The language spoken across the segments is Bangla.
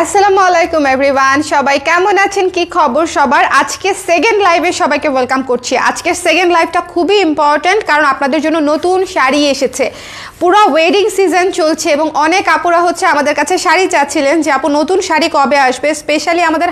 আসসালামু আলাইকুম এভরিওয়ান, সবাই কেমন আছেন? কি খবর সবার? আজকে সেকেন্ড লাইভে সবাইকে ওয়েলকাম করছি। আজকের সেকেন্ড লাইভটা খুবই ইম্পর্ট্যান্ট, কারণ আপনাদের জন্য নতুন শাড়ি এসেছে। পুরো ওয়েডিং সিজন চলছে এবং অনেক আপুরা হচ্ছে আমাদের কাছে শাড়ি চাচ্ছিলেন যে আপু নতুন শাড়ি কবে আসবে, স্পেশালি আমাদের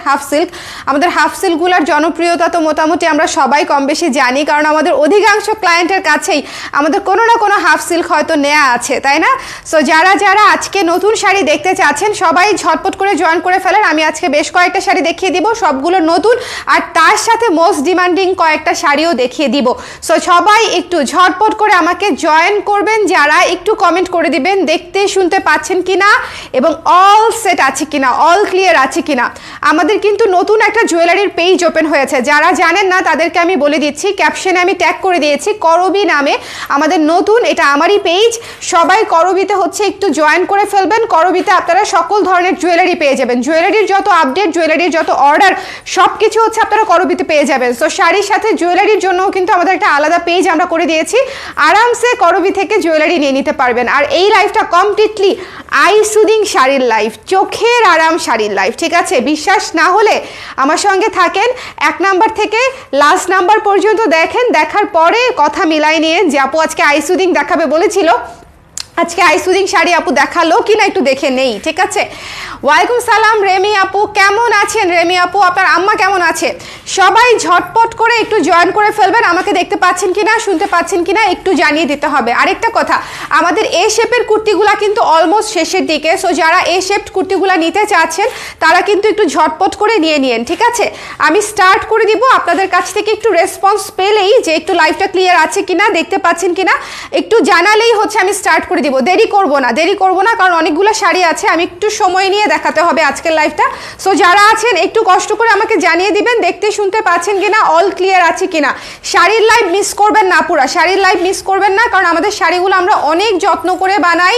হাফ সিল্কগুলোর জনপ্রিয়তা তো মোটামুটি আমরা সবাই কম বেশি জানি, কারণ আমাদের অধিকাংশ ক্লায়েন্টের কাছেই আমাদের কোনো না কোনো হাফ সিল্ক হয়তো নেওয়া আছে, তাই না? সো যারা যারা আজকে নতুন শাড়ি দেখতে চাচ্ছেন সবাই ঝটপট করে জয়েন করে ফেলেন। আমি আজকে বেশ কয়েকটা শাড়ি দেখিয়ে দিব, সবগুলো নতুন, আর তার সাথে মোস্ট ডিমান্ডিং কয়েকটা শাড়িও দেখিয়ে দিব। সো সবাই একটু ঝটপট করে আমাকে জয়েন করবেন, যারা একটু কমেন্ট করে দিবেন দেখতে শুনতে পাচ্ছেন কিনা এবং অল সেট আছে কিনা, অল ক্লিয়ার আছে কিনা। আমাদের কিন্তু নতুন একটা জুয়েলারির পেজ ওপেন হয়েছে, যারা জানেন না তাদেরকে আমি বলে দিচ্ছি, ক্যাপশনে আমি ট্যাগ করে দিয়েছি করবি নামে আমাদের নতুন, এটা আমারই পেজ। সবাই করবিতে হচ্ছে একটু জয়েন করে ফেলবেন। করবিতে আপনারা সকল ধরনের জুয়েলারি পেয়ে যাবেন, জুয়েলারির যত আপডেট, জুয়েলারির যত অর্ডার সব কিছু হচ্ছে আপনারা করবিতে পেয়ে যাবেন। সো শাড়ির সাথে জুয়েলারির জন্যও কিন্তু আমাদের একটা আলাদা পেজ আমরা করে দিয়েছি, আরামসে করবি থেকে জুয়েলারি নিয়ে নিতে পারবেন। আর এই লাইভটা কমপ্লিটলি আই সুদিং শাড়ির লাইভ, চোখের আরাম শাড়ির লাইভ, ঠিক আছে? বিশ্বাস না হলে আমার সঙ্গে থাকেন, 1 নাম্বার থেকে লাস্ট নাম্বার পর্যন্ত দেখেন, দেখার পরে কথা মিলাই নিয়ে যে আপু আজকে আই সুদিং দেখাবে বলেছিল, আজকে আইসুদিং শাড়ি আপু দেখালো কিনা একটু দেখে নেই, ঠিক আছে? ওয়ালাইকুম সালাম রেমি আপু, কেমন আছেন? রেমি আপু, আপনার আম্মা কেমন আছে? সবাই ঝটপট করে একটু জয়েন করে ফেলবেন। আমাকে দেখতে পাচ্ছেন কিনা, শুনতে পাচ্ছেন কিনা একটু জানিয়ে দিতে হবে। আরেকটা কথা, আমাদের এ শেপের কুর্তিগুলা কিন্তু অলমোস্ট শেষের দিকে, সো যারা এ শেপড কুর্তিগুলা নিতে চাচ্ছেন তারা কিন্তু একটু ঝটপট করে নিয়ে নিন, ঠিক আছে? আমি স্টার্ট করে দিব, আপনাদের কাছ থেকে একটু রেসপন্স পেলেই যে একটু লাইভটা ক্লিয়ার আছে কিনা, দেখতে পাচ্ছেন কিনা একটু জানালেই হচ্ছে আমি স্টার্ট করে দিব। দেরি করব না, কারণ অনেকগুলো শাড়ি আছে, আমি একটু সময় নিয়ে দেখাতে হবে আজকের লাইভটা। সো যারা আছেন একটু কষ্ট করে আমাকে জানিয়ে দিবেন দেখতে শুনতে পাচ্ছেন কিনা, অল ক্লিয়ার আছে কিনা। শাড়ির লাইভ মিস করবেন না, পুরা শাড়ির লাইভ মিস করবেন না, কারণ আমাদের শাড়িগুলো আমরা অনেক যত্ন করে বানাই,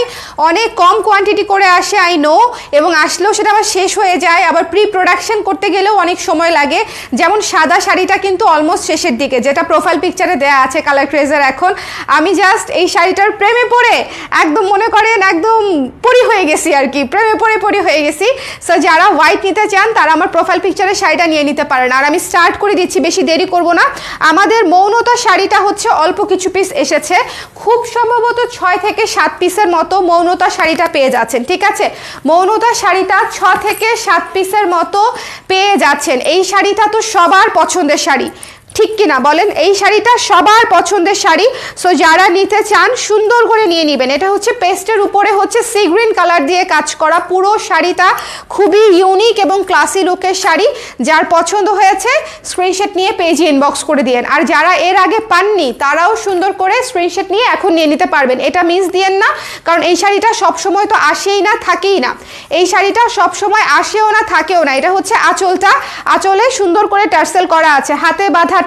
অনেক কম কোয়ান্টিটি করে আসে আই নো, এবং আসলেও সেটা আবার শেষ হয়ে যায়, আবার প্রি প্রোডাকশন করতে গেলেও অনেক সময় লাগে। যেমন সাদা শাড়িটা কিন্তু অলমোস্ট শেষের দিকে, যেটা প্রোফাইল পিকচারে দেয়া আছে কালার ক্রেজার। এখন আমি জাস্ট এই শাড়িটার প্রেমে পড়ে একদম মনে করেন একদম পরি হয়ে গেছি আর কি, প্রেমে পড়ে হয়ে গেছি। সো যারা হোয়াইট নিতে চান তারা আমার প্রোফাইল পিকচারের শাড়িটা নিয়ে নিতে পারেন। আর আমি স্টার্ট করে দিচ্ছি, বেশি দেরি করব না। আমাদের মৌনতা শাড়িটা হচ্ছে অল্প কিছু পিস এসেছে, খুব সম্ভবত 6 থেকে 7 পিসের মতো মৌনতা শাড়িটা পেয়ে যাচ্ছেন, ঠিক আছে? মৌনতা শাড়িটা 6 থেকে 7 পিসের মতো পেয়ে যাচ্ছেন। এই শাড়িটা তো সবার পছন্দের শাড়ি, ঠিক কিনা বলেন? এই শাড়িটা সবার পছন্দের শাড়ি। সো যারা নিতে চান সুন্দর করে নিয়ে নেবেন। এটা হচ্ছে পেস্টের উপরে হচ্ছে সি গ্রিন কালার দিয়ে কাজ করা, পুরো শাড়িটা খুবই ইউনিক এবং ক্লাসি লুকের শাড়ি। যার পছন্দ হয়েছে স্ক্রিনশট নিয়ে পেজে ইনবক্স করে দিয়েন। আর যারা এর আগে পাননি তারাও সুন্দর করে স্ক্রিনশট নিয়ে এখন নিয়ে নিতে পারবেন, এটা মিস দিয়েন না, কারণ এই শাড়িটা সবসময় তো আসেই না, থাকেই না। এই শাড়িটা সবসময় আসেও না, থাকেও না। এটা হচ্ছে আঁচলটা, আঁচলে সুন্দর করে টার্সেল করা আছে, হাতে বাঁধা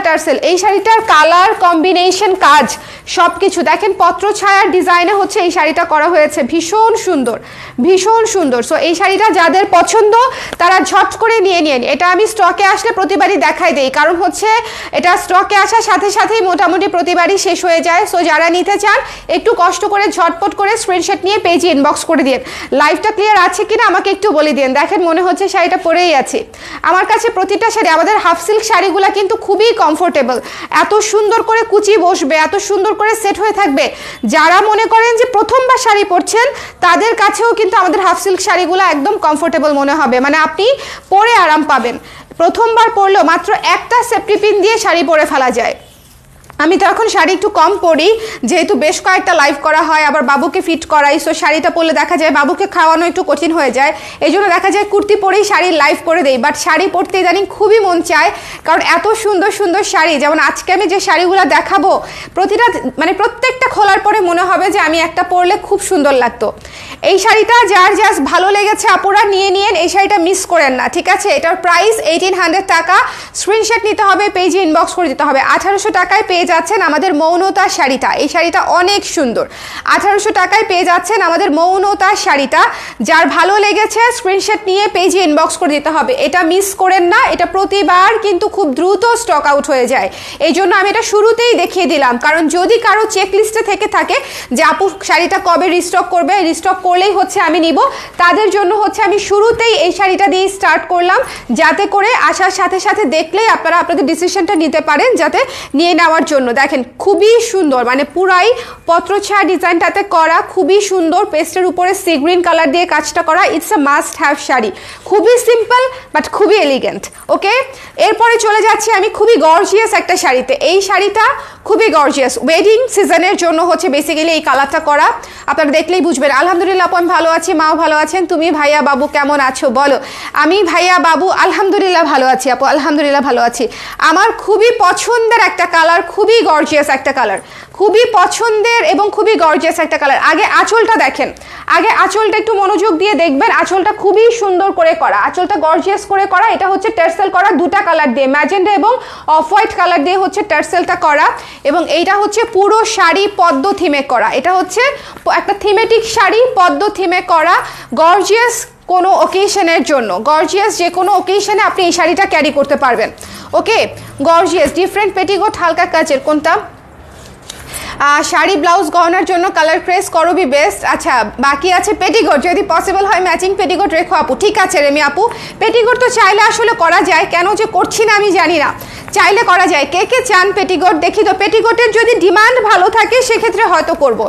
টার্সেল। এই শাড়িটার কালার কম্বিনেশন, কাজ সবকিছু দেখেন, পত্র ছায়ার ডিজাইনে হচ্ছে এই শাড়িটা করা হয়েছে, ভীষণ সুন্দর। সো এই শাড়িটা যাদের পছন্দ তারা ঝট করে নিয়ে নিন। এটা আমি স্টকে আসলে প্রতিবারই দেখাই দেই, কারণ হচ্ছে এটা স্টকে আসার সাথে সাথেই মোটামুটি প্রতিবারই শেষ হয়ে যায়। সো যারা নিতে চান একটু কষ্ট করে ঝটপট করে স্ক্রিনশট নিয়ে পেজে ইনবক্স করে দিন। লাইভটা ক্লিয়ার আছে কিনা আমাকে একটু বলে দিন। দেখেন মনে হচ্ছে শাড়িটা পরেই আছে। আমার কাছে প্রতিটা শাড়ি, আমাদের হাফ সিল্ক শাড়িগুলা কিন্তু খুবই কমফোর্টেবল, এত সুন্দর করে কুচি বসবে, এত সুন্দর করে সেট হয়ে থাকবে। যারা মনে করেন যে প্রথমবার শাড়ি পরছেন তাদের কাছেও কিন্তু আমাদের হাফ সিল্ক শাড়িগুলো একদম কমফোর্টেবল মনে হবে, মানে আপনি পরে আরাম পাবেন। প্রথমবার পরলেও মাত্র একটা সেফটি পিন দিয়ে শাড়ি পরে ফেলা যায়। আমি তো এখন শাড়ি একটু কম পরি, যেহেতু বেশ কয়েকটা লাইভ করা হয়, আবার বাবুকে ফিট করাই। সো শাড়িটা পরলে দেখা যায় বাবুকে খাওয়ানো একটু কঠিন হয়ে যায়, এই জন্য দেখা যায় কুর্তি পরেই শাড়ির লাইভ করে দেই। বাট শাড়ি পরতে ইদানিং খুবই মন চায়, কারণ এত সুন্দর শাড়ি। যেমন আজকে আমি যে শাড়িগুলো দেখাবো প্রত্যেকটা খোলার পরে মনে হবে যে আমি একটা পরলে খুব সুন্দর লাগতো। এই শাড়িটা যার জাস্ট ভালো লেগেছে আপুরা নিয়ে নিন, এই শাড়িটা মিস করেন না, ঠিক আছে? এটার প্রাইস 1800 টাকা। স্ক্রিনশট নিতে হবে, পেজে ইনবক্স করে দিতে হবে। 1800 টাকায় পেয়ে যাচ্ছেন আমাদের মৌনতা শাড়িটা। এই শাড়িটা অনেক সুন্দর, 1800 টাকায় পেয়ে যাচ্ছেন আমাদের মৌনতা শাড়িটা। যার ভালো লেগেছে স্ক্রিনশট নিয়ে পেজে ইনবক্স করে দিতে হবে, এটা মিস করেন না। এটা প্রতিবার কিন্তু খুব দ্রুত স্টক আউট হয়ে যায়, এই জন্য আমি এটা শুরুতেই দেখিয়ে দিলাম, কারণ যদি কারো চেক লিস্টে থেকে থাকে যে আপু শাড়িটা কবে রিস্টক করবে, রিস্টক করলেই হচ্ছে আমি নিব, তাদের জন্য হচ্ছে আমি শুরুতেই এই শাড়িটা দিয়ে স্টার্ট করলাম, যাতে করে আসার সাথে সাথে দেখলেই আপনারা আপনাদের ডিসিশনটা নিতে পারেন, যাতে নিয়ে নেওয়ার জন্য। দেখেন খুবই সুন্দর, মানে পুরাই পত্রছায়া ডিজাইনটাতে করা, খুবই সুন্দর, পেস্টের উপরে সি গ্রিন কালার দিয়ে কাজটা করা। It's a must have sari, খুবই সিম্পল বাট খুবই এলিগেন্ট। ওকে, এরপরে চলে যাচ্ছি আমি খুবই গর্জিয়াস একটা শাড়িতে। এই শাড়িটা খুবই গর্জিয়াস, ওয়েডিং সিজনের জন্য হচ্ছে বেসিক্যালি এই কালারটা করা, আপনারা দেখলেই বুঝবেন। আলহামদুলিল্লাহ আপু আমি ভালো আছি, মাও ভালো আছেন, তুমি ভাইয়া বাবু কেমন আছো বলো? আমি ভাইয়া বাবু আলহামদুলিল্লাহ ভালো আছি আপু, আলহামদুলিল্লাহ ভালো আছি। আমার খুবই পছন্দের একটা কালার, খুবই গর্জিয়াস একটা কালার, খুবই পছন্দের এবং খুবই গর্জিয়াস একটা কালার। আগে আঁচলটা দেখেন, আগে আঁচলটা একটু মনোযোগ দিয়ে দেখবেন, আঁচলটা খুবই সুন্দর করে করা, আঁচলটা গর্জিয়াস করে করা। এটা হচ্ছে টার্সেল করা দুটা কালার দিয়ে, ম্যাজেন্ডা এবং অফ হোয়াইট কালার দিয়ে হচ্ছে টার্সেলটা করা, এবং এইটা হচ্ছে পুরো শাড়ি পদ্ম থিমে করা। এটা হচ্ছে একটা থিমেটিক শাড়ি, পদ্ম থিমে করা, গর্জিয়াস কোনো অকেশনের জন্য, গর্জিয়াস যে কোনো অকেশনে আপনি এই শাড়িটা ক্যারি করতে পারবেন। ওকে, গর্জিয়াস ডিফারেন্ট পেটিকোট হালকা কাজের। কোনটা? শাড়ি ব্লাউজ গহনার জন্য কালার ক্রেস করবি বেস্ট। আচ্ছা, বাকি আছে পেটিকোট, যদি পসিবল হয় ম্যাচিং পেটিকোট রেখো আপু। ঠিক আছে রেমি আপু, পেটিকোট তো চাইলে আসলে করা যায়, কেন যে করছি না আমি জানি না, চাইলে করা যায়। কে কে চান পেটিকোট দেখি তো? পেটিকোটের যদি ডিমান্ড ভালো থাকে সেক্ষেত্রে হয়তো করব,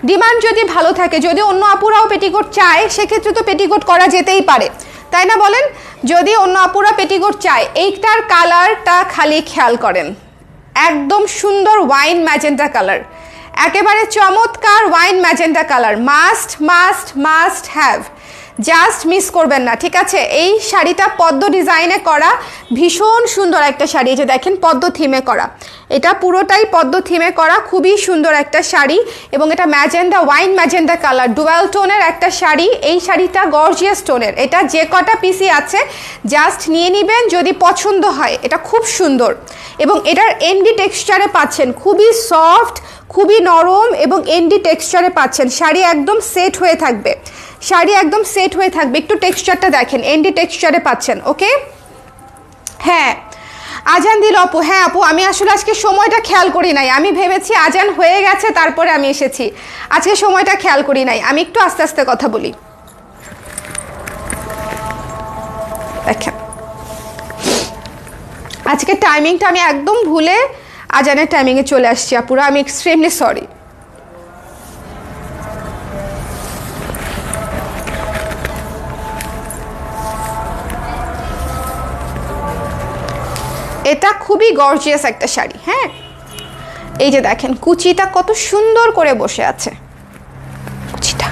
ডিমান্ড যদি ভালো থাকে, যদি অন্য আপুরাও পেটিকোট চায় সেক্ষেত্রে তো পেটিকোট করা যেতেই পারে, তাই না বলেন? যদি অন্য আপুরা পেটিকোট চায়, এইটার কালারটা খালি খেয়াল করেন, একদম সুন্দর ওয়াইন ম্যাজেন্টা কালার, একেবারে চমৎকার wine magenta colour, must must must have, just miss করবেন না। ঠিক আছে, এই শাড়িটা পদ্ম ডিজাইনে করা, ভীষণ সুন্দর একটা শাড়ি। এই যে দেখেন পদ্ম থিমে করা, এটা পুরোটাই পদ্ম থিমে করা, খুবই সুন্দর একটা শাড়ি, এবং এটা magenta wine magenta colour, dual টোনের একটা শাড়ি। এই শাড়িটা গর্জিয়াস টোনের, এটা যে কটা পিসি আছে জাস্ট নিয়ে নেবেন যদি পছন্দ হয়, এটা খুব সুন্দর। এবং এটার এনডি টেক্সচারে পাচ্ছেন, খুবই সফট, খুবই নরম এবং এনডি টেক্সচারে পাচ্ছেন। শাড়ি একদম সেট হয়ে থাকবে, শাড়ি একদম সেট হয়ে থাকবে। একটু টেক্সচারটা দেখেন, এনডি টেক্সচারে পাচ্ছেন। ওকে, হ্যাঁ আজান দিল আপু। হ্যাঁ আপু, আমি আসলে আজকে সময়টা খেয়াল করি নাই, আমি ভেবেছি আজান হয়ে গেছে তারপরে আমি এসেছি, আজকে সময়টা খেয়াল করি নাই। আমি একটু আস্তে আস্তে কথা বলি। দেখেন আজকে টাইমিংটা আমি একদম ভুলে আজানের টাইমিংয়ে চলে আসছি আপুরা, আমি এক্সট্রিমলি সরি। এটা খুবই গর্জিয়াস একটা শাড়ি। হ্যাঁ, এই যে দেখেন কুচিটা কত সুন্দর করে বসে আছে, কুচিটা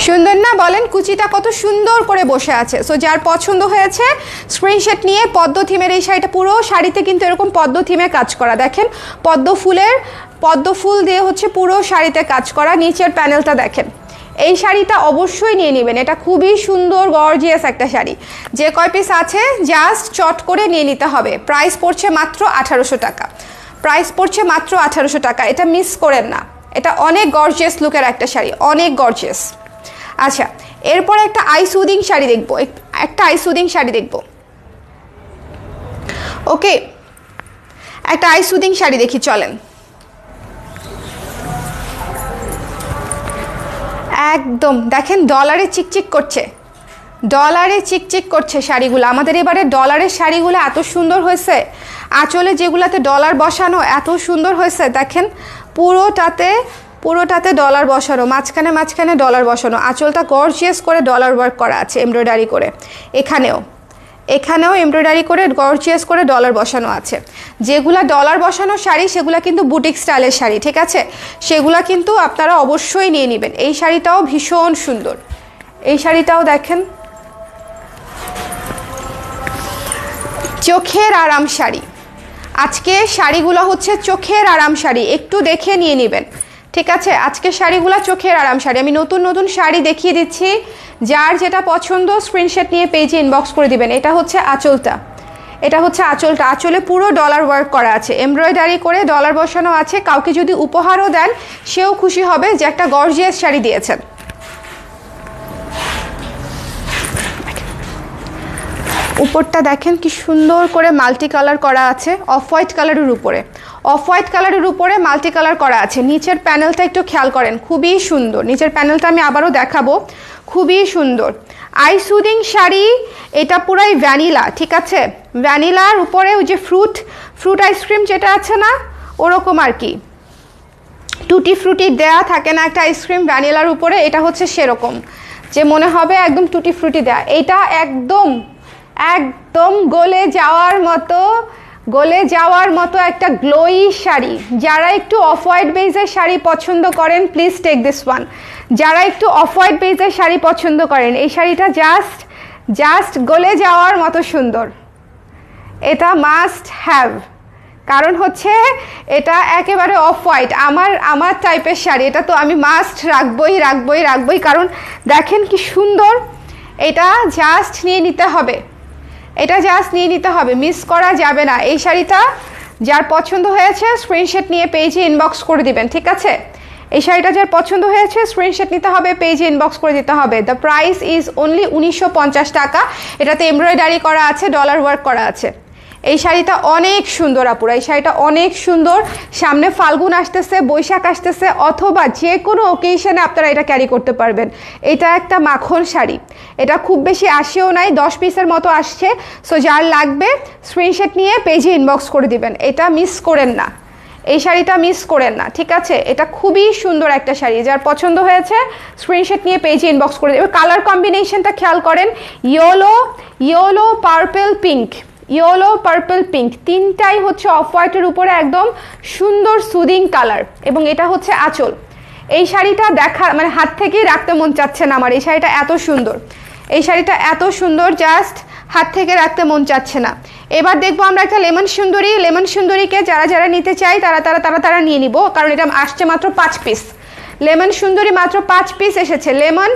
সুন্দর না বলেন? কুচিটা কত সুন্দর করে বসে আছে। সো যার পছন্দ হয়েছে স্ক্রিনশট নিয়ে, পদ্ম থিমের এই শাড়িটা, পুরো শাড়িতে কিন্তু এরকম পদ্ম থিমে কাজ করা, দেখেন পদ্ম ফুল দিয়ে হচ্ছে পুরো শাড়িতে কাজ করা। নিচের প্যানেলটা দেখেন, এই শাড়িটা অবশ্যই নিয়ে নেবেন, এটা খুবই সুন্দর গর্জিয়াস একটা শাড়ি। যে কয় পিস আছে জাস্ট চট করে নিয়ে নিতে হবে। প্রাইস পড়ছে মাত্র 1800 টাকা, প্রাইস পড়ছে মাত্র 1800 টাকা, এটা মিস করেন না। এটা অনেক গর্জিয়াস লুকের একটা শাড়ি, অনেক গর্জিয়াস। আচ্ছা, এরপর একটা আই সুদিং শাড়ি দেখবো, একটা আই সুদিং শাড়ি দেখবো। ওকে, একটা আই সুদিং শাড়ি দেখি, চলেন। একদম দেখেন ডলারে চিকচিক করছে, ডলারে চিকচিক করছে শাড়িগুলো। আমাদের এবারে ডলারের শাড়িগুলো এত সুন্দর হয়েছে, আঁচলে যেগুলাতে ডলার বসানো এত সুন্দর হয়েছে। দেখেন পুরোটাতে ডলার বসানো, মাঝখানে মাঝখানে ডলার বসানো, আঁচলটা গর্জিয়াস করে ডলার ওয়ার্ক করা আছে এমব্রয়ডারি করে। এখানেও এমব্রয়ডারি করে গর্জিয়াস করে ডলার বসানো আছে। যেগুলা ডলার বসানো শাড়ি সেগুলা কিন্তু বুটিক স্টাইলের শাড়ি, ঠিক আছে? সেগুলা কিন্তু আপনারা অবশ্যই নিয়ে নেবেন। এই শাড়িটাও ভীষণ সুন্দর, এই শাড়িটাও দেখেন, চোখের আরাম শাড়ি। আজকে শাড়িগুলো হচ্ছে চোখের আরাম শাড়ি, একটু দেখে নিয়ে নেবেন, ঠিক আছে? আজকে শাড়িগুলো চোখের আরাম শাড়ি। আমি নতুন নতুন শাড়ি দেখিয়ে দিচ্ছি, যার যেটা পছন্দ স্ক্রিনশট নিয়ে পেজে ইনবক্স করে দিবেন। এটা হচ্ছে আঁচলটা, এটা হচ্ছে আঁচলটা, আঁচলে পুরো ডলার ওয়ার্ক করা আছে, এমব্রয়ডারি করে ডলার বসানো আছে। কাউকে যদি উপহারও দেন সেও খুশি হবে যে একটা গর্জিয়াস শাড়ি দিয়েছেন। উপরটা দেখেন কি সুন্দর করে মাল্টি কালার করা আছে, অফ হোয়াইট কালারের উপরে, অফ হোয়াইট কালারের উপরে মাল্টি কালার করা আছে। নিচের প্যানেলটা একটু খেয়াল করেন, খুবই সুন্দর। নিচের প্যানেলটা আমি আবারও দেখাবো, খুবই সুন্দর। আই সুদিং শাড়ি, এটা পুরাই ভ্যানিলা, ঠিক আছে? ভ্যানিলার উপরে ওই যে ফ্রুট আইসক্রিম যেটা আছে না, ওরকম আর কি, টুটি ফ্রুটি দেয়া থাকে না একটা আইসক্রিম ভ্যানিলার উপরে, এটা হচ্ছে সেরকম, যে মনে হবে একদম টুটি ফ্রুটি দেয়া। এটা একদম একদম গলে যাওয়ার মতো একটা গ্লোই শাড়ি। যারা একটু অফ হোয়াইট বেজের শাড়ি পছন্দ করেন, প্লিজ টেক দিস ওয়ান। যারা একটু অফ হোয়াইট বেজের শাড়ি পছন্দ করেন, এই শাড়িটা জাস্ট গলে যাওয়ার মতো সুন্দর। এটা মাস্ট হ্যাভ, কারণ হচ্ছে এটা একেবারে অফ হোয়াইট, আমার টাইপের শাড়ি, এটা তো আমি মাস্ট রাখবই, কারণ দেখেন কি সুন্দর। এটা জাস্ট নিয়ে নিতে হবে, মিস করা যাবে না। এই শাড়িটা যার পছন্দ হয়েছে স্ক্রিনশট নিয়ে পেজে ইনবক্স করে দিবেন, ঠিক আছে? এই শাড়িটা যার পছন্দ হয়েছে স্ক্রিনশট নিতে হবে, পেজে ইনবক্স করে দিতে হবে। দ্য প্রাইস ইজ অনলি 1950 টাকা। এটাতে এমব্রয়ডারি করা আছে, ডলার ওয়ার্ক করা আছে। এই শাড়িটা অনেক সুন্দর আপুরা, এই শাড়িটা অনেক সুন্দর। সামনে ফাল্গুন আসতেছে, বৈশাখ আসতেছে, অথবা যে কোনো ওকেশনে আপনারা এটা ক্যারি করতে পারবেন। এটা একটা মাখন শাড়ি, এটা খুব বেশি আসেও নাই, 10 পিসের মতো আসছে। সো যার লাগবে স্ক্রিনশট নিয়ে পেজে ইনবক্স করে দিবেন, এটা মিস করেন না, এই শাড়িটা মিস করেন না, ঠিক আছে? এটা খুবই সুন্দর একটা শাড়ি, যার পছন্দ হয়েছে স্ক্রিনশট নিয়ে পেজে ইনবক্স করে দেবেন। কালার কম্বিনেশনটা খেয়াল করেন, ইয়েলো পার্পল পিঙ্ক, তিনটাই হচ্ছে অফ হোয়াইটের উপরে একদম সুন্দর সুদিং কালার, এবং এটা হচ্ছে আঁচল। এই শাড়িটা মানে হাত থেকেই রাখতে মন চাচ্ছে না আমার, এই শাড়িটা এত সুন্দর, জাস্ট হাত থেকে রাখতে মন চাচ্ছে না। এবার দেখবো আমরা একটা লেমন সুন্দরীকে যারা নিতে চাই তারা নিয়ে নিব, কারণ এটা আসছে মাত্র 5 পিস। লেমন সুন্দরী মাত্র 5 পিস এসেছে। লেমন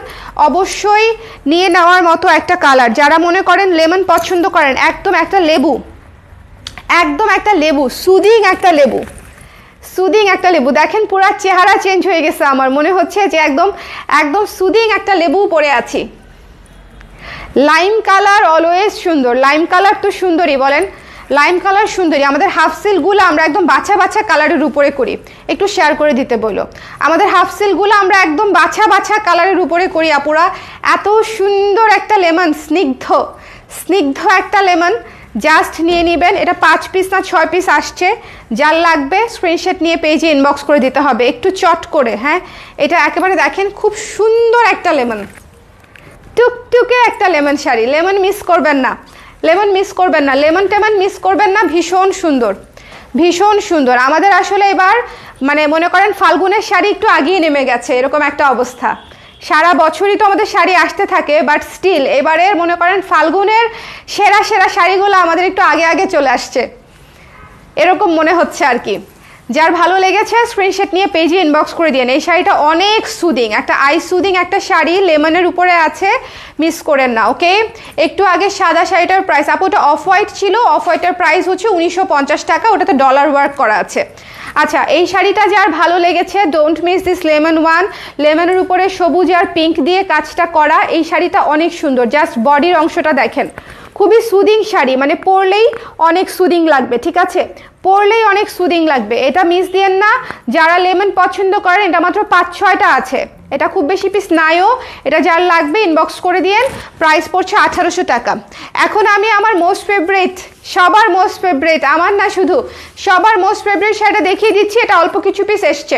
অবশ্যই নিয়ে নেওয়ার মতো একটা কালার। যারা মনে করেন লেমন পছন্দ করেন, একদম একটা লেবু, সুদিং একটা লেবু। দেখেন পুরো চেহারা চেঞ্জ হয়ে গেছে, আমার মনে হচ্ছে যে একদম সুদিং একটা লেবু পরে আছি। লাইম কালার অলওয়েজ সুন্দর, লাইম কালার তো সুন্দরই, বলেন লাইম কালার সুন্দরী। আমাদের হাফ সিল্কগুলো আমরা একদম বাছা কালারের উপরে করি, একটু শেয়ার করে দিতে বলো। আমাদের হাফ সিল্কগুলো আমরা একদম বাছা কালারের উপরে করি আপুরা। এত সুন্দর একটা লেমন, স্নিগ্ধ একটা লেমন, জাস্ট নিয়ে নেবেন। এটা 5 পিস না 6 পিস আসছে। যার লাগবে স্ক্রিনশট নিয়ে পেজে ইনবক্স করে দিতে হবে, একটু চট করে। হ্যাঁ, এটা একেবারে দেখেন খুব সুন্দর একটা লেমন, টুকটুকে একটা লেমন শাড়ি। লেমন মিস করবেন না, লেমন টেমন মিস করবেন না। ভীষণ সুন্দর। আমাদের আসলে এবার মানে মনে করেন ফাল্গুনের শাড়ি একটু আগিয়ে নেমে গেছে, এরকম একটা অবস্থা। সারা বছরই তো আমাদের শাড়ি আসতে থাকে, বাট স্টিল এবারের মনে করেন ফাল্গুনের সেরা শাড়িগুলো আমাদের একটু আগে চলে আসছে, এরকম মনে হচ্ছে আর কি। যার ভালো লেগেছে স্ক্রিনশট নিয়ে পেজে ইনবক্স করে দিন। এই শাড়িটা অনেক সুদিং, একটা আই সুদিং একটা শাড়ি, লেমনের উপরে আছে, মিস করেন না। ওকে, একটু আগে সাদা শাড়িটার প্রাইস, আপু ওটা অফ হোয়াইট ছিল, অফ হোয়াইটের প্রাইস হচ্ছে 1950 টাকা, ওটাতে ডলার ওয়ার্ক করা আছে। আচ্ছা, এই শাড়িটা যার ভালো লেগেছে, don't miss this lemon one. লেমনের উপরে সবুজ আর পিঙ্ক দিয়ে কাজটা করা, এই শাড়িটা অনেক সুন্দর। জাস্ট বডির অংশটা দেখেন, খুবই সুদিং শাড়ি, মানে পরলেই অনেক সুদিং লাগবে, ঠিক আছে? পরলেই অনেক সুদিং লাগবে, এটা মিস দিয়েন না। যারা লেমন পছন্দ করেন, এটা মাত্র 5-6টা আছে, এটা খুব বেশি পিস নাইও। এটা যার লাগবে ইনবক্স করে দিয়েন, প্রাইস পড়ছে 1800 টাকা। এখন আমি আমার মোস্ট ফেভারিট, সবার মোস্ট ফেভারিট, আমার না শুধু, সবার মোস্ট ফেভারিট শাড়িটা দেখিয়ে দিচ্ছি। এটা অল্প কিছু পিস এসছে,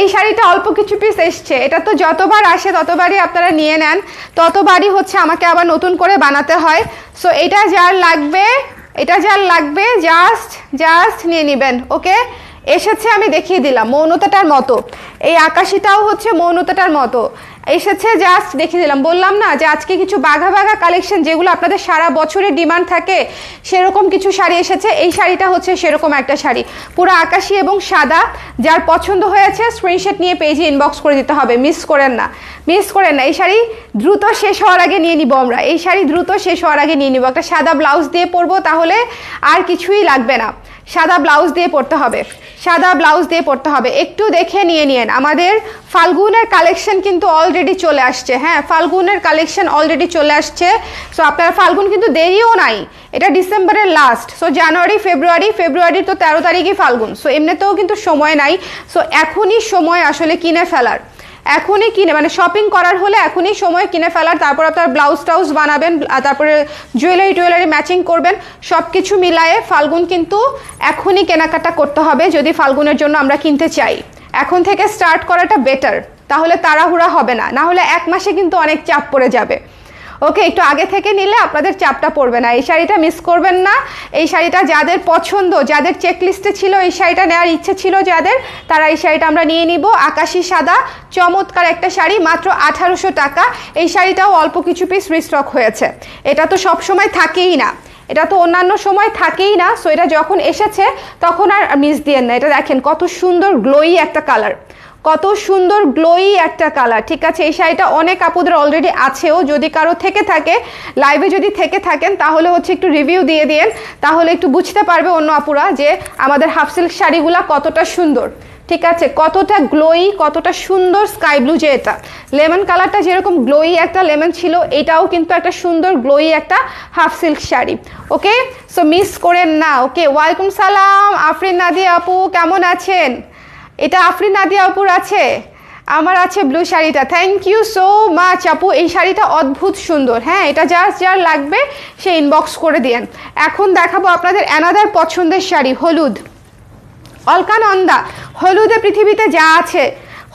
এই শাড়িটা অল্প কিছু পিস এসছে। এটা তো যতবার আসে ততবারই আপনারা নিয়ে নেন, ততবারই হচ্ছে আমাকে আবার নতুন করে বানাতে হয়। সো এটা যার লাগবে জাস্ট নিয়ে নেবেন। ওকে, এসেছে, আমি দেখিয়ে দিলাম মৌনতাটার মতো। এই আকাশিটাও হচ্ছে মৌনতাটার মতো এসেছে, জাস্ট দেখিয়ে দিলাম। বললাম না যে আজকে কিছু বাঘা কালেকশন, যেগুলো আপনাদের সারা বছরের ডিমান্ড থাকে, সেরকম কিছু শাড়ি এসেছে। এই শাড়িটা হচ্ছে সেরকম একটা শাড়ি, পুরো আকাশি এবং সাদা। যার পছন্দ হয়েছে স্ক্রিনশট নিয়ে পেজে ইনবক্স করে দিতে হবে, মিস করেন না। এই শাড়ি দ্রুত শেষ হওয়ার আগে নিয়ে নিব আমরা, এই শাড়ি দ্রুত শেষ হওয়ার আগে নিয়ে নিব। একটা সাদা ব্লাউজ দিয়ে পরবো, তাহলে আর কিছুই লাগবে না। সাদা ব্লাউজ দিয়ে পরতে হবে, একটু দেখে নিয়ে নিন। দেখেন আমাদের ফাল্গুনের কালেকশন কিন্তু অলরেডি চলে আসছে। হ্যাঁ, ফাল্গুনের কালেকশন অলরেডি চলে আসছে। সো আপনারা ফাল্গুন কিন্তু দেরিও নাই, এটা ডিসেম্বরের লাস্ট। সো জানুয়ারি ফেব্রুয়ারির তো 13 তারিখই ফাল্গুন। সো এমনিতেও কিন্তু সময় নাই। সো এখনই সময় আসলে কিনে ফেলার, এখনই কিনে মানে শপিং করার হলে এখনই সময় কিনে ফেলার। তারপর আপনার ব্লাউজ টাউজ বানাবেন, তারপরে জুয়েলারি ম্যাচিং করবেন, সব কিছু মিলায়ে ফাল্গুন কিন্তু এখনই কেনাকাটা করতে হবে যদি ফাল্গুনের জন্য আমরা কিনতে চাই। এখন থেকে স্টার্ট করাটা বেটার, তাহলে তাড়াহুড়া হবে না, না হলে 1 মাসে কিন্তু অনেক চাপ পড়ে যাবে। ওকে, একটু আগে থেকে নিলে আপনাদের চাপটা পড়বে না। এই শাড়িটা মিস করবেন না। এই শাড়িটা যাদের পছন্দ, যাদের চেকলিস্টে ছিল এই শাড়িটা নেওয়ার ইচ্ছে ছিল যাদের, তারা এই শাড়িটা আমরা নিয়ে নিব। আকাশি সাদা চমৎকার একটা শাড়ি, মাত্র 1800 টাকা। এই শাড়িটাও অল্প কিছু পিস রিস্টক হয়েছে। এটা তো সব সময় থাকেই না, এটা তো অন্যান্য সময় থাকেই না। সো এটা যখন এসেছে তখন আর মিস দিয়েন না। এটা দেখেন কত সুন্দর গ্লোই একটা কালার, কত সুন্দর গ্লোই একটা কালার। ঠিক আছে, এই শাড়িটা অনেক আপুদের অলরেডি আছেও। যদি কারো থেকে থাকে, লাইভে যদি থেকে থাকেন তাহলে হচ্ছে একটু রিভিউ দিয়ে দিন, তাহলে একটু বুঝতে পারবে অন্য আপুরা যে আমাদের হাফ সিল্ক শাড়িগুলা কতটা সুন্দর। ঠিক আছে, কতটা গ্লোই, কতটা সুন্দর স্কাই ব্লু, যে এটা লেমন কালারটা যেরকম গ্লোই একটা লেমন ছিল, এটাও কিন্তু একটা সুন্দর গ্লোই একটা হাফ সিল্ক শাড়ি। ওকে, সো মিস করেন না। ওকে, ওয়ালাইকুম সালাম আফরিন নাদিয়া আপু, কেমন আছেন? এটা আফরিন নাদিয়া আপুর আছে, আমার আছে ব্লু শাড়িটা। থ্যাংক ইউ সো মাচ আপু, এই শাড়িটা অদ্ভুত সুন্দর। হ্যাঁ, এটা যার লাগবে সে ইনবক্স করে দিয়েন। এখন দেখাবো আপনাদের অ্যানাদার পছন্দের শাড়ি, হলুদ অলকানন্দা। হলুদে পৃথিবীতে যা আছে,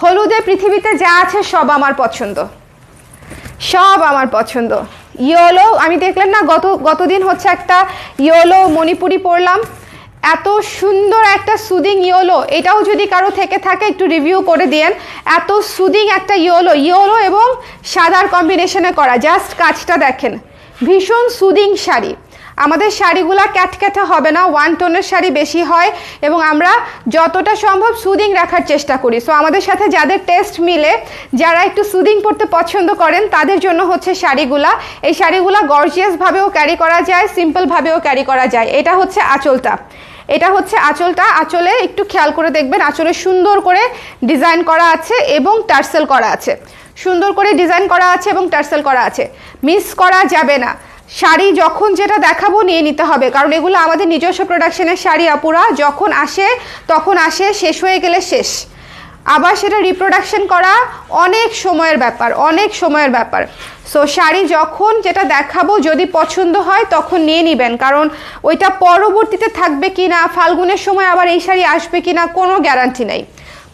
হলুদে পৃথিবীতে যা আছে সব আমার পছন্দ, সব আমার পছন্দ। ইয়েলো আমি দেখলেন না গতদিন হচ্ছে একটা ইয়েলো মণিপুরি পরলাম, এত সুন্দর একটা সুদিং ইয়েলো। এটাও যদি কারো থেকে থাকে একটু রিভিউ করে দিয়েন। এত সুদিং একটা ইয়েলো এবং সাদার কম্বিনেশনে করা, জাস্ট কাজটা দেখেন, ভীষণ সুদিং শাড়ি। আমাদের শাড়িগুলা ক্যাটক্যাটে হবে না, 1 টোনের শাড়ি বেশি হয় এবং আমরা যতটা সম্ভব সুদিং রাখার চেষ্টা করি। সো আমাদের সাথে যাদের টেস্ট মিলে, যারা একটু সুদিং পরতে পছন্দ করেন, তাদের জন্য হচ্ছে শাড়িগুলা। এই শাড়িগুলা গর্জিয়াসভাবেও ক্যারি করা যায়, সিম্পলভাবেও ক্যারি করা যায়। এটা হচ্ছে আঁচলটা, এটা হচ্ছে আঁচলটা। আঁচলে একটু খেয়াল করে দেখবেন, আঁচলে সুন্দর করে ডিজাইন করা আছে এবং টার্সেল করা আছে, সুন্দর করে ডিজাইন করা আছে এবং টার্সেল করা আছে, মিস করা যাবে না। শাড়ি যখন যেটা দেখাবো নিয়ে নিতে হবে, কারণ এগুলো আমাদের নিজস্ব প্রোডাকশনের শাড়ি আপুরা। যখন আসে তখন আসে, শেষ হয়ে গেলে শেষ, আবার সেটা রিপ্রোডাকশন করা অনেক সময়ের ব্যাপার, অনেক সময়ের ব্যাপার। সো শাড়ি যখন যেটা দেখাবো যদি পছন্দ হয় তখন নিয়ে নেবেন, কারণ ওইটা পরবর্তীতে থাকবে কি না, ফাল্গুনের সময় আবার এই শাড়ি আসবে কি না, কোনো গ্যারান্টি নেই,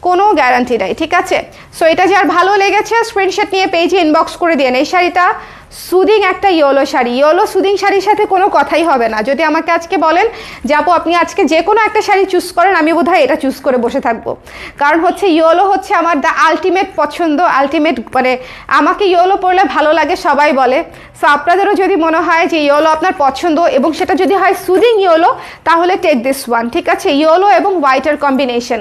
কোনো গ্যারান্টি নাই। ঠিক আছে, সো এটা যার ভালো লেগেছে স্ক্রিনশট নিয়ে পেজে ইনবক্স করে দিন। এই শাড়িটা সুদিং একটা ইয়েলো শাড়ি, ইয়েলো সুদিং শাড়ির সাথে কোনো কথাই হবে না। যদি আমাকে আজকে বলেন যে আপু আপনি আজকে যে কোনো একটা শাড়ি চুজ করেন, আমি বোধহয় এটা চুজ করে বসে থাকবো, কারণ হচ্ছে ইয়েলো হচ্ছে আমার দ্য আলটিমেট পছন্দ, আলটিমেট। মানে আমাকে ইয়েলো পরলে ভালো লাগে সবাই বলে। সো আপনাদেরও যদি মনে হয় যে ইয়েলো আপনার পছন্দ এবং সেটা যদি হয় সুদিং ইয়েলো, তাহলে টেক দিস ওয়ান। ঠিক আছে, ইয়েলো এবং হোয়াইটের কম্বিনেশন,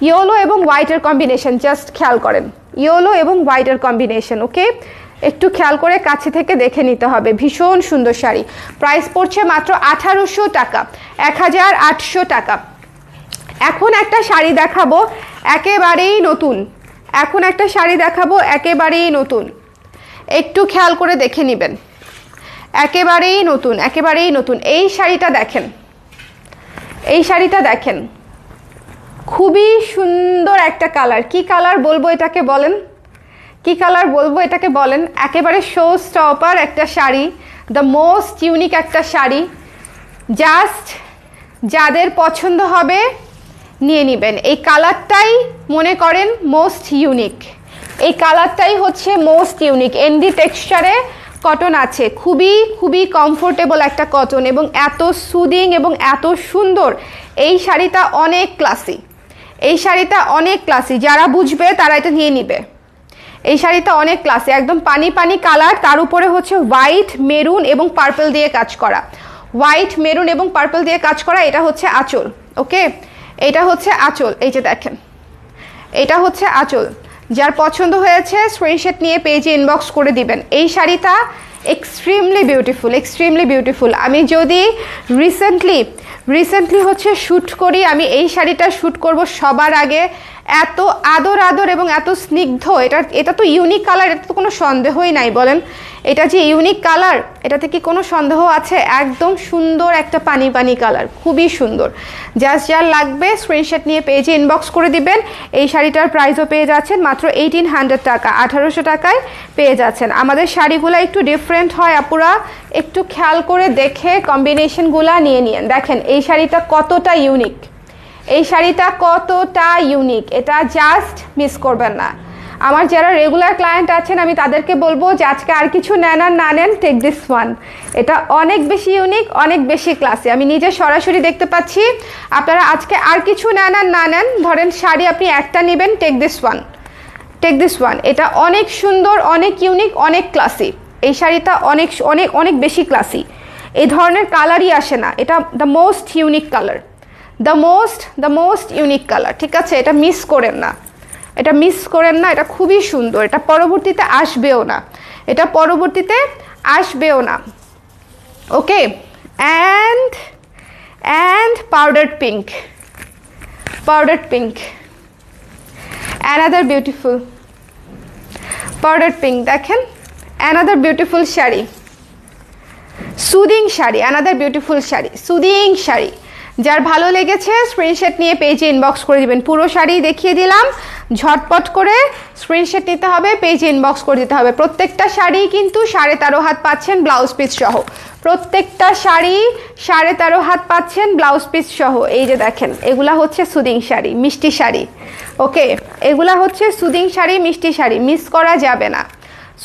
ইয়েলো এবং হোয়াইটের কম্বিনেশন, জাস্ট খেয়াল করেন, ইয়েলো এবং হোয়াইটের কম্বিনেশন। ওকে, একটু খেয়াল করে কাছে থেকে দেখে নিতে হবে। ভীষণ সুন্দর শাড়ি, প্রাইস পড়ছে মাত্র 1800 টাকা, 1800 টাকা। এখন একটা শাড়ি দেখাবো একেবারেই নতুন, এখন একটা শাড়ি দেখাবো একেবারেই নতুন, একটু খেয়াল করে দেখে নেবেন, একেবারেই নতুন, একেবারেই নতুন। এই শাড়িটা দেখেন, এই শাড়িটা দেখেন, খুবই সুন্দর একটা কালার। কি কালার বলবো এটাকে বলেন, কি কালার বলবো এটাকে বলেন? একেবারে শো স্টপার একটা শাড়ি, দ্য মোস্ট ইউনিক একটা শাড়ি। জাস্ট যাদের পছন্দ হবে নিয়ে নেবেন। এই কালারটাই মনে করেন মোস্ট ইউনিক, এই কালারটাই হচ্ছে মোস্ট ইউনিক। এনডি টেক্সচারে কটন আছে, খুবই খুবই কমফোর্টেবল একটা কটন এবং এত সুদিং এবং এত সুন্দর। এই শাড়িটা অনেক ক্লাসি, এই শাড়িটা অনেক ক্লাসি, যারা বুঝবে তারা এটা নিয়ে নিবে। এই শাড়িটা অনেক ক্লাসি, একদম পানি পানি কালার, তার উপরে হচ্ছে হোয়াইট মেরুন এবং পার্পল দিয়ে কাজ করা, হোয়াইট মেরুন এবং পার্পল দিয়ে কাজ করা। এটা হচ্ছে আঁচল। ওকে, এটা হচ্ছে আঁচল, এই যে দেখেন, এটা হচ্ছে আঁচল। যার পছন্দ হয়েছে স্ক্রিনশট নিয়ে পেজে ইনবক্স করে দিবেন। এই শাড়িটা এক্সট্রিমলি বিউটিফুল। আমি যদি রিসেন্টলি হচ্ছে শ্যুট করি, আমি এই শাড়িটা শ্যুট করব সবার আগে। এত আদর এবং এত স্নিগ্ধ, এটা তো ইউনিক কালার, এটা তো কোনো সন্দেহই নাই বলেন। এটা যে ইউনিক কালার, এটাতে কি কোনো সন্দেহ আছে? একদম সুন্দর একটা পানি কালার, খুবই সুন্দর। জাস্ট যার লাগবে স্ক্রিনশট নিয়ে পেজে ইনবক্স করে দিবেন। এই শাড়িটার প্রাইসও পেয়ে যাচ্ছেন মাত্র 1800 টাকা, 1800 টাকায় পেয়ে যাচ্ছেন। আমাদের শাড়িগুলো একটু ডিফারেন্ট হয় আপুরা, একটু খেয়াল করে দেখে কম্বিনেশনগুলা নিয়ে নিন। দেখেন এই শাড়িটা কতটা ইউনিক, এটা জাস্ট মিস করবেন না। আমার যারা রেগুলার ক্লায়েন্ট আছেন আমি তাদেরকে বলবো যে আজকে আর কিছু নেন আর না নেন, টেক দিস ওয়ান। এটা অনেক বেশি ইউনিক, অনেক বেশি ক্লাসি। আমি নিজে সরাসরি দেখতে পাচ্ছি। আপনারা আজকে আর কিছু নেন আর না নেন, ধরেন শাড়ি আপনি একটা নেবেন, টেক দিস ওয়ান। এটা অনেক সুন্দর, অনেক ইউনিক, অনেক ক্লাসি। এই শাড়িটা অনেক অনেক অনেক বেশি ক্লাসি। এই ধরনের কালারই আসে না, এটা the most unique colour, the most unique colour. ঠিক আছে, এটা মিস করেন না, এটা খুবই সুন্দর। এটা পরবর্তীতে আসবেও না, okay. And powder pink, another beautiful powder pink. দেখেন another beautiful sari, soothing sari, another beautiful sari, soothing sari. যার ভালো লেগেছে স্ক্রিনশট নিয়ে পেজে ইনবক্স করে দিবেন। পুরো শাড়ি দেখিয়ে দিলাম, ঝটপট করে স্ক্রিনশট নিতে হবে, পেজে ইনবক্স করে দিতে হবে। প্রত্যেকটা শাড়ি কিন্তু 13.5 হাত পাচ্ছেন ব্লাউজ পিস সহ, প্রত্যেকটা শাড়ি 13.5 হাত পাচ্ছেন ব্লাউজ পিস সহ। এই যে দেখেন, এগুলা হচ্ছে সুদিং শাড়ি, মিষ্টি শাড়ি, ওকে। এগুলা হচ্ছে সুদিং শাড়ি, মিষ্টি শাড়ি, মিস করা যাবে না।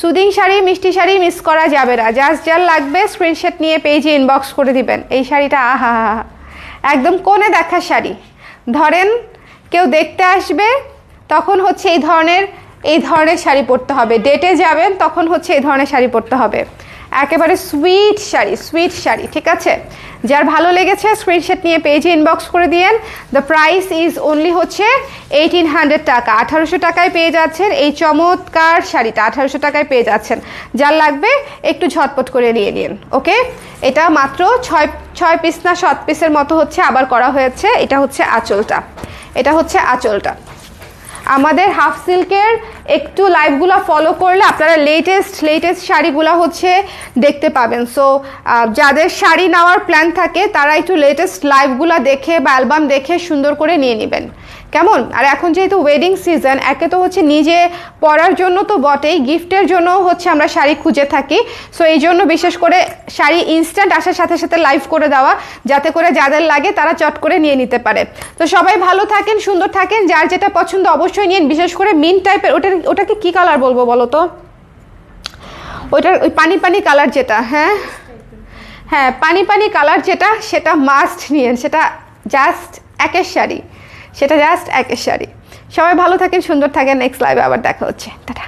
সুদিং শাড়ি, মিষ্টি শাড়ি মিস করা যাবে না। জাস্ট যার লাগবে স্ক্রিনশট নিয়ে পেজে ইনবক্স করে দিবেন। এই শাড়িটা আহা, একদম কোণে দেখা শাড়ি। ধরেন কেউ দেখতে আসবে, তখন হচ্ছে এই ধরনের শাড়ি পরতে হবে। ডেটে যাবেন, তখন হচ্ছে এই ধরনের শাড়ি পরতে হবে। একেবারে সুইট শাড়ি, ঠিক আছে। যার ভালো লেগেছে স্ক্রিনশট নিয়ে পেজে ইনবক্স করে দিয়েন। দ্য প্রাইস ইজ অনলি হচ্ছে 1800 টাকা, 1800 টাকায় পেয়ে যাচ্ছেন এই চমৎকার শাড়িটা, 1800 টাকায় পেয়ে যাচ্ছেন। যার লাগবে একটু ঝটপট করে নিয়ে নিন, ওকে। এটা মাত্র 6 পিস না 7 পিসের মতো হচ্ছে আবার করা হয়েছে। এটা হচ্ছে আঁচলটা। আমাদের হাফ সিল্কের একটু লাইভগুলো ফলো করলে আপনারা লেটেস্ট শাড়িগুলো হচ্ছে দেখতে পাবেন। সো যাদের শাড়ি নেওয়ার প্ল্যান থাকে তারা একটু লেটেস্ট লাইভগুলো দেখে বা অ্যালবাম দেখে সুন্দর করে নিয়ে নেবেন, কেমন। আর এখন যেহেতু ওয়েডিং সিজন, একে তো হচ্ছে নিজে পরার জন্য তো বটেই, গিফটের জন্য হচ্ছে আমরা শাড়ি খুঁজে থাকি। সো এই জন্য বিশেষ করে শাড়ি ইনস্ট্যান্ট আসার সাথে সাথে লাইভ করে দেওয়া, যাতে করে যাদের লাগে তারা চট করে নিয়ে নিতে পারে। তো সবাই ভালো থাকেন, সুন্দর থাকেন। যার যেটা পছন্দ অবশ্যই নিন। বিশেষ করে মিন টাইপের, ওটাকে কি কালার বলবো বলো তো? ওই পানি কালার যেটা, হ্যাঁ পানি কালার যেটা, সেটা মাস্ট নিয়েন। সেটা জাস্ট একের শাড়ি। সবাই ভালো থাকেন, সুন্দর থাকেন। নেক্সট লাইভে আবার দেখা হচ্ছে, টাটা।